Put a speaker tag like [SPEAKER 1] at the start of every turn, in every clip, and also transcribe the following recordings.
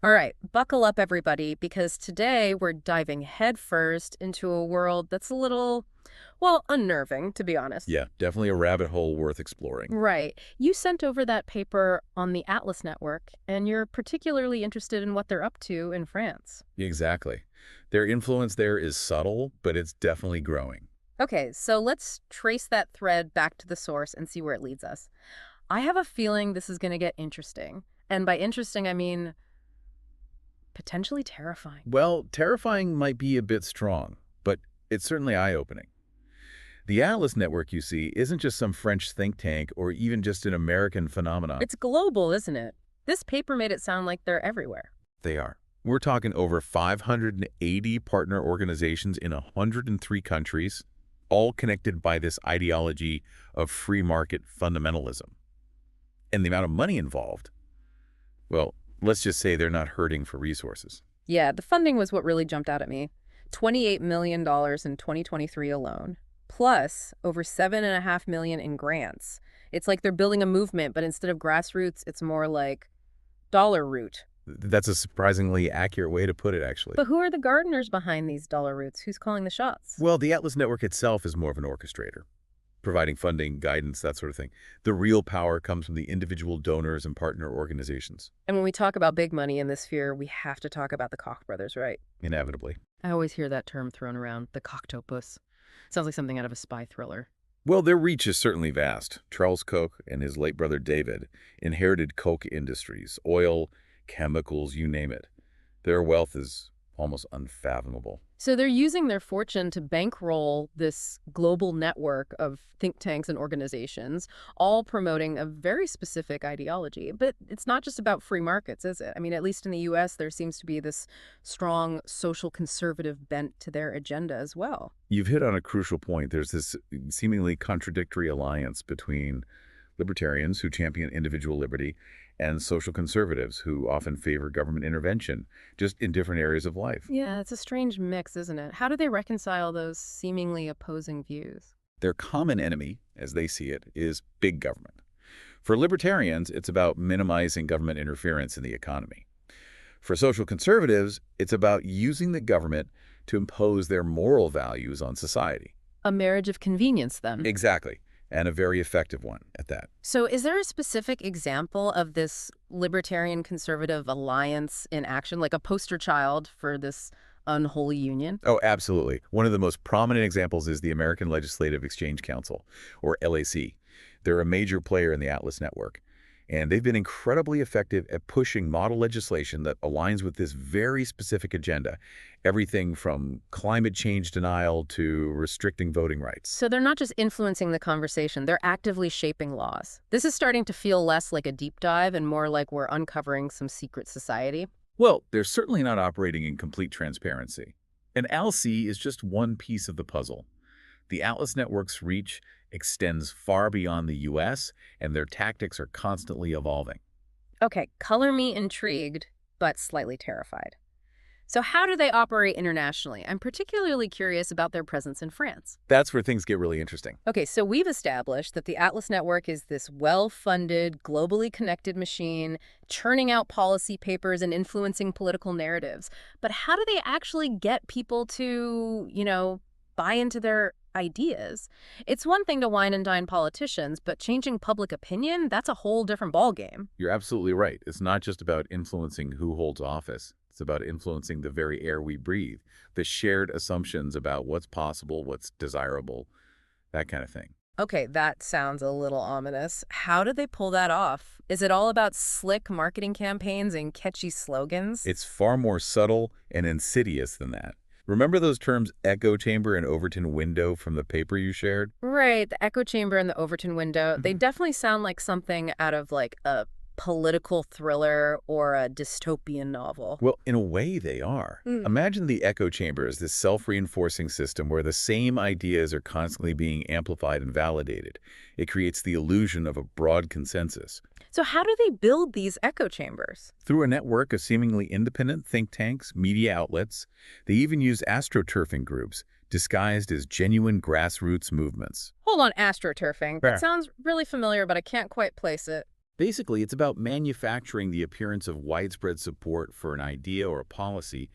[SPEAKER 1] All right, buckle up, everybody, because today we're diving headfirst into a world that's a little, well, unnerving, to be honest.
[SPEAKER 2] Yeah, definitely a rabbit hole worth exploring.
[SPEAKER 1] Right. You sent over that paper on the Atlas Network, and you're particularly interested in what they're up to in France.
[SPEAKER 2] Exactly. Their influence there is subtle, but it's definitely growing.
[SPEAKER 1] Okay, so let's trace that thread back to the source and see where it leads us. I have a feeling this is going to get interesting. And by interesting, I mean potentially terrifying.
[SPEAKER 2] Well, terrifying might be a bit strong, but it's certainly eye-opening. The Atlas Network, you see, isn't just some French think tank or even just an American phenomenon.
[SPEAKER 1] It's global, isn't it? This paper made it sound like they're everywhere.
[SPEAKER 2] They are. We're talking over 580 partner organizations in 103 countries, all connected by this ideology of free market fundamentalism. And the amount of money involved, well, let's just say they're not hurting for resources.
[SPEAKER 1] Yeah, the funding was what really jumped out at me. $28 million in 2023 alone, plus over $7.5 million in grants. It's like they're building a movement, but instead of grassroots, it's more like dollar root.
[SPEAKER 2] That's a surprisingly accurate way to put it, actually.
[SPEAKER 1] But who are the gardeners behind these dollar roots? Who's calling the shots?
[SPEAKER 2] Well, the Atlas Network itself is more of an orchestrator, providing funding, guidance, that sort of thing. The real power comes from the individual donors and partner organizations.
[SPEAKER 1] And when we talk about big money in this sphere, we have to talk about the Koch brothers, right?
[SPEAKER 2] Inevitably.
[SPEAKER 1] I always hear that term thrown around, the cocktopus. Sounds like something out of a spy thriller.
[SPEAKER 2] Well, their reach is certainly vast. Charles Koch and his late brother David inherited Koch Industries, oil, chemicals, you name it. Their wealth is almost unfathomable.
[SPEAKER 1] So they're using their fortune to bankroll this global network of think tanks and organizations, all promoting a very specific ideology. But it's not just about free markets, is it? I mean, at least in the U.S., there seems to be this strong social conservative bent to their agenda as well.
[SPEAKER 2] You've hit on a crucial point. There's this seemingly contradictory alliance between libertarians who champion individual liberty and social conservatives who often favor government intervention, just in different areas of life.
[SPEAKER 1] Yeah, it's a strange mix, isn't it? How do they reconcile those seemingly opposing views?
[SPEAKER 2] Their common enemy, as they see it, is big government. For libertarians, it's about minimizing government interference in the economy. For social conservatives, it's about using the government to impose their moral values on society.
[SPEAKER 1] A marriage of convenience, then.
[SPEAKER 2] Exactly. And a very effective one at that.
[SPEAKER 1] So is there a specific example of this libertarian conservative alliance in action, like a poster child for this unholy union?
[SPEAKER 2] Oh, absolutely. One of the most prominent examples is the American Legislative Exchange Council, or LAC. They're a major player in the Atlas Network, and they've been incredibly effective at pushing model legislation that aligns with this very specific agenda, everything from climate change denial to restricting voting rights.
[SPEAKER 1] So they're not just influencing the conversation, they're actively shaping laws. This is starting to feel less like a deep dive and more like we're uncovering some secret society.
[SPEAKER 2] Well, they're certainly not operating in complete transparency. And ALC is just one piece of the puzzle. The Atlas Network's reach extends far beyond the U.S., and their tactics are constantly evolving.
[SPEAKER 1] Okay, color me intrigued, but slightly terrified. So how do they operate internationally? I'm particularly curious about their presence in France.
[SPEAKER 2] That's where things get really interesting.
[SPEAKER 1] Okay, so we've established that the Atlas Network is this well-funded, globally connected machine, churning out policy papers and influencing political narratives. But how do they actually get people to, buy into their ideas? It's one thing to wine and dine politicians, but changing public opinion, that's a whole different ballgame.
[SPEAKER 2] You're absolutely right. It's not just about influencing who holds office. It's about influencing the very air we breathe, the shared assumptions about what's possible, what's desirable, that kind of thing.
[SPEAKER 1] Okay, that sounds a little ominous. How do they pull that off? Is it all about slick marketing campaigns and catchy slogans?
[SPEAKER 2] It's far more subtle and insidious than that. Remember those terms echo chamber and Overton window from the paper you shared?
[SPEAKER 1] Right, the echo chamber and the Overton window. They definitely sound like something out of like a political thriller or a dystopian novel.
[SPEAKER 2] Well, in a way, they are. Imagine the echo chamber as this self-reinforcing system where the same ideas are constantly being amplified and validated. It creates the illusion of a broad consensus.
[SPEAKER 1] So how do they build these echo chambers?
[SPEAKER 2] Through a network of seemingly independent think tanks, media outlets, they even use astroturfing groups disguised as genuine grassroots movements.
[SPEAKER 1] Hold on, astroturfing.
[SPEAKER 2] Fair.
[SPEAKER 1] That sounds really familiar, but I can't quite place it.
[SPEAKER 2] Basically, it's about manufacturing the appearance of widespread support for an idea or a policy,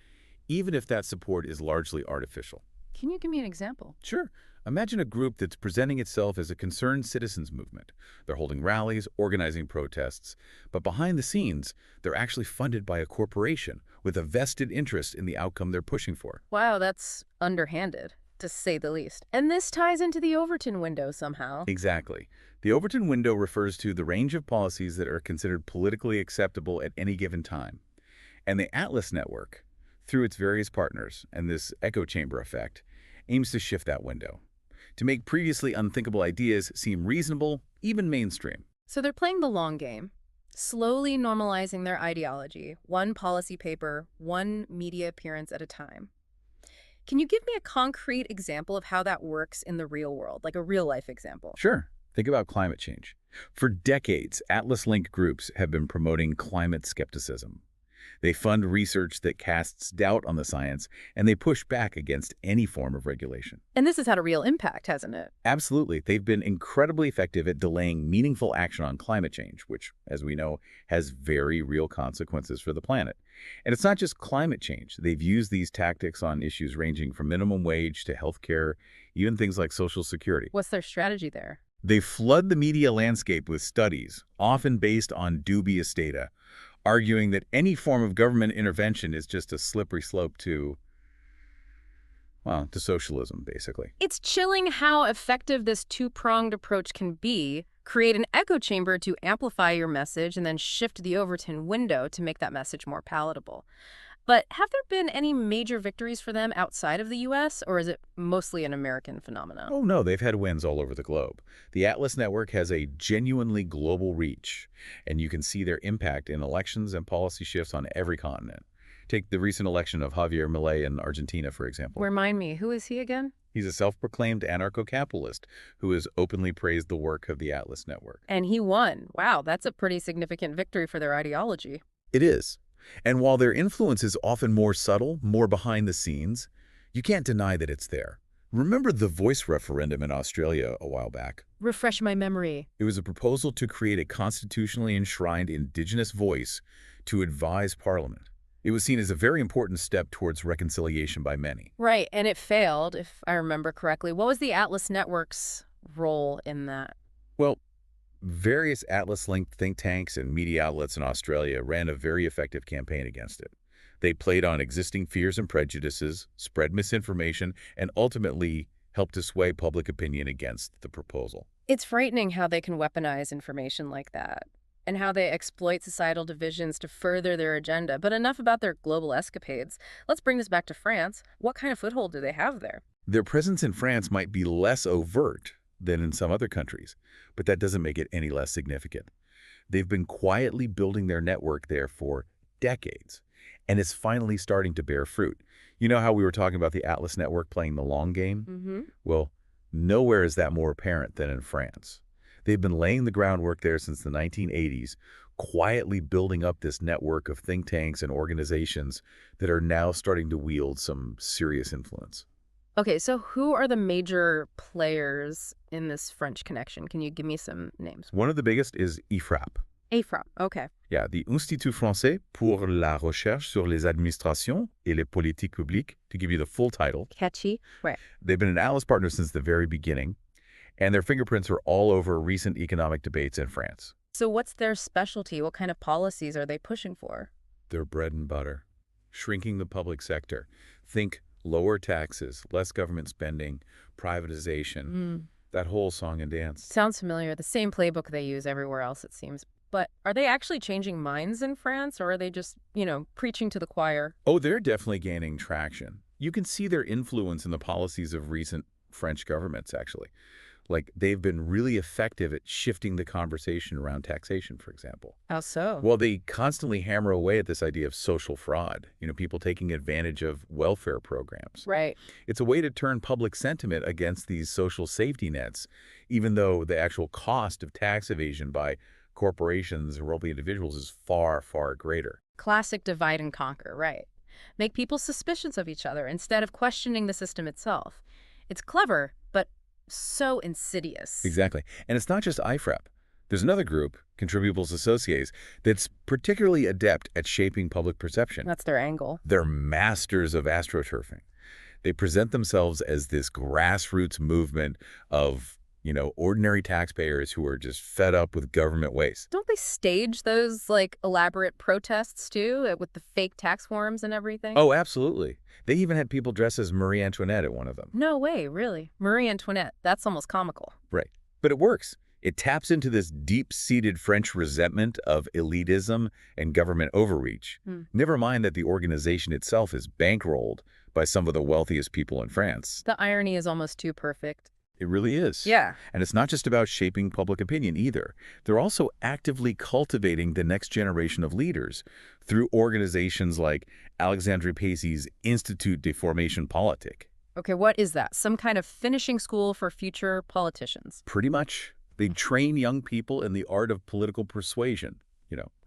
[SPEAKER 2] even if that support is largely artificial.
[SPEAKER 1] Can you give me an example?
[SPEAKER 2] Sure. Imagine a group that's presenting itself as a concerned citizens movement. They're holding rallies, organizing protests, but behind the scenes, they're actually funded by a corporation with a vested interest in the outcome they're pushing for.
[SPEAKER 1] Wow, that's underhanded, to say the least. And this ties into the Overton window somehow.
[SPEAKER 2] Exactly. The Overton window refers to the range of policies that are considered politically acceptable at any given time. And the Atlas Network, through its various partners and this echo chamber effect, aims to shift that window, to make previously unthinkable ideas seem reasonable, even mainstream.
[SPEAKER 1] So they're playing the long game, slowly normalizing their ideology, one policy paper, one media appearance at a time. Can you give me a concrete example of how that works in the real world, like a real-life example?
[SPEAKER 2] Sure. Think about climate change. For decades, Atlas-linked groups have been promoting climate skepticism. They fund research that casts doubt on the science, and they push back against any form of regulation.
[SPEAKER 1] And this has had a real impact, hasn't it?
[SPEAKER 2] Absolutely. They've been incredibly effective at delaying meaningful action on climate change, which, as we know, has very real consequences for the planet. And it's not just climate change. They've used these tactics on issues ranging from minimum wage to healthcare, even things like Social Security.
[SPEAKER 1] What's their strategy there?
[SPEAKER 2] They flood the media landscape with studies, often based on dubious data, arguing that any form of government intervention is just a slippery slope to, well, to socialism, basically.
[SPEAKER 1] It's chilling how effective this two-pronged approach can be. Create an echo chamber to amplify your message and then shift the Overton window to make that message more palatable. But have there been any major victories for them outside of the U.S., or is it mostly an American phenomenon?
[SPEAKER 2] Oh, no, they've had wins all over the globe. The Atlas Network has a genuinely global reach, and you can see their impact in elections and policy shifts on every continent. Take the recent election of Javier Milei in Argentina, for example.
[SPEAKER 1] Remind me, who is he again?
[SPEAKER 2] He's a self-proclaimed anarcho-capitalist who has openly praised the work of the Atlas Network.
[SPEAKER 1] And he won. Wow, that's a pretty significant victory for their ideology.
[SPEAKER 2] It is. And while their influence is often more subtle, more behind the scenes, you can't deny that it's there. Remember the voice referendum in Australia a while back?
[SPEAKER 1] Refresh my memory.
[SPEAKER 2] It was a proposal to create a constitutionally enshrined Indigenous voice to advise Parliament. It was seen as a very important step towards reconciliation by many.
[SPEAKER 1] Right, and it failed, if I remember correctly. What was the Atlas Network's role in that?
[SPEAKER 2] Well, various Atlas-linked think tanks and media outlets in Australia ran a very effective campaign against it. They played on existing fears and prejudices, spread misinformation, and ultimately helped to sway public opinion against the proposal.
[SPEAKER 1] It's frightening how they can weaponize information like that, and how they exploit societal divisions to further their agenda. But enough about their global escapades. Let's bring this back to France. What kind of foothold do they have there?
[SPEAKER 2] Their presence in France might be less overt than in some other countries, but that doesn't make it any less significant. They've been quietly building their network there for decades, and it's finally starting to bear fruit. You know how we were talking about the Atlas Network playing the long game?
[SPEAKER 1] Mm-hmm.
[SPEAKER 2] Well, nowhere is that more apparent than in France. They've been laying the groundwork there since the 1980s, quietly building up this network of think tanks and organizations that are now starting to wield some serious influence.
[SPEAKER 1] Okay, so who are the major players in this French connection? Can you give me some names?
[SPEAKER 2] One of the biggest is Ifrap.
[SPEAKER 1] Ifrap, okay.
[SPEAKER 2] Yeah, the Institut Français pour la Recherche sur les Administrations et les Politiques Publiques, to give you the full title.
[SPEAKER 1] Catchy. Right.
[SPEAKER 2] They've been an Atlas partner since the very beginning, and their fingerprints are all over recent economic debates in France.
[SPEAKER 1] So what's their specialty? What kind of policies are they pushing for?
[SPEAKER 2] Their bread and butter. Shrinking the public sector. Think lower taxes, less government spending, privatization, that whole song and dance.
[SPEAKER 1] Sounds familiar. The same playbook they use everywhere else, it seems. But are they actually changing minds in France, or are they just, preaching to the choir?
[SPEAKER 2] Oh, they're definitely gaining traction. You can see their influence in the policies of recent French governments, actually. Like, they've been really effective at shifting the conversation around taxation, for example.
[SPEAKER 1] How so?
[SPEAKER 2] Well, they constantly hammer away at this idea of social fraud, people taking advantage of welfare programs.
[SPEAKER 1] Right.
[SPEAKER 2] It's a way to turn public sentiment against these social safety nets, even though the actual cost of tax evasion by corporations and wealthy individuals is far, far greater.
[SPEAKER 1] Classic divide and conquer, right. Make people suspicious of each other instead of questioning the system itself. It's clever, but so insidious.
[SPEAKER 2] Exactly. And it's not just Ifrap. There's another group, Contribuables Associés, that's particularly adept at shaping public perception.
[SPEAKER 1] That's their angle.
[SPEAKER 2] They're masters of astroturfing. They present themselves as this grassroots movement of, ordinary taxpayers who are just fed up with government waste.
[SPEAKER 1] Don't they stage those, like, elaborate protests, too, with the fake tax forms and everything?
[SPEAKER 2] Oh, absolutely. They even had people dressed as Marie Antoinette at one of them.
[SPEAKER 1] No way, really. Marie Antoinette. That's almost comical.
[SPEAKER 2] Right. But it works. It taps into this deep-seated French resentment of elitism and government overreach. Never mind that the organization itself is bankrolled by some of the wealthiest people in France.
[SPEAKER 1] The irony is almost too perfect.
[SPEAKER 2] It really is.
[SPEAKER 1] Yeah.
[SPEAKER 2] And it's not just about shaping public opinion either. They're also actively cultivating the next generation of leaders through organizations like Alexandre Paysi's Institut de Formation Politique.
[SPEAKER 1] Okay, what is that? Some kind of finishing school for future politicians?
[SPEAKER 2] Pretty much. They train young people in the art of political persuasion.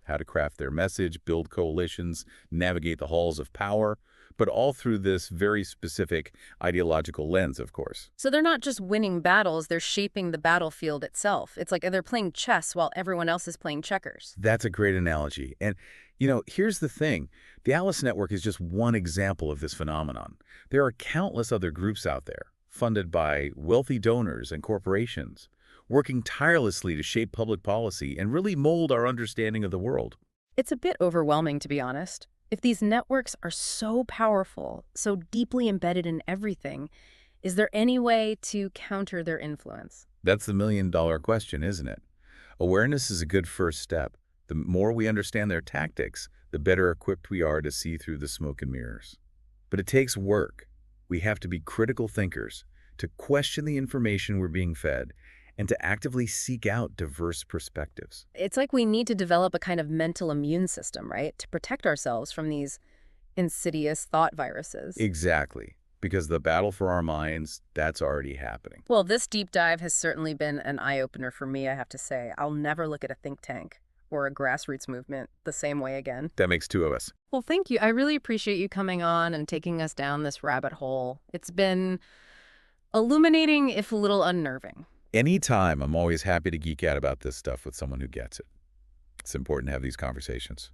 [SPEAKER 2] How to craft their message, build coalitions, navigate the halls of power, but all through this very specific ideological lens, of course.
[SPEAKER 1] So they're not just winning battles, they're shaping the battlefield itself. It's like they're playing chess while everyone else is playing checkers.
[SPEAKER 2] That's a great analogy. And, here's the thing. The Atlas Network is just one example of this phenomenon. There are countless other groups out there, funded by wealthy donors and corporations, working tirelessly to shape public policy and really mold our understanding of the world.
[SPEAKER 1] It's a bit overwhelming, to be honest. If these networks are so powerful, so deeply embedded in everything, is there any way to counter their influence?
[SPEAKER 2] That's the million-dollar question, isn't it? Awareness is a good first step. The more we understand their tactics, the better equipped we are to see through the smoke and mirrors. But it takes work. We have to be critical thinkers, to question the information we're being fed, and to actively seek out diverse perspectives.
[SPEAKER 1] It's like we need to develop a kind of mental immune system, right? To protect ourselves from these insidious thought viruses.
[SPEAKER 2] Exactly. Because the battle for our minds, that's already happening.
[SPEAKER 1] Well, this deep dive has certainly been an eye-opener for me, I have to say. I'll never look at a think tank or a grassroots movement the same way again.
[SPEAKER 2] That makes two of us.
[SPEAKER 1] Well, thank you. I really appreciate you coming on and taking us down this rabbit hole. It's been illuminating, if a little unnerving.
[SPEAKER 2] Anytime, I'm always happy to geek out about this stuff with someone who gets it. It's important to have these conversations.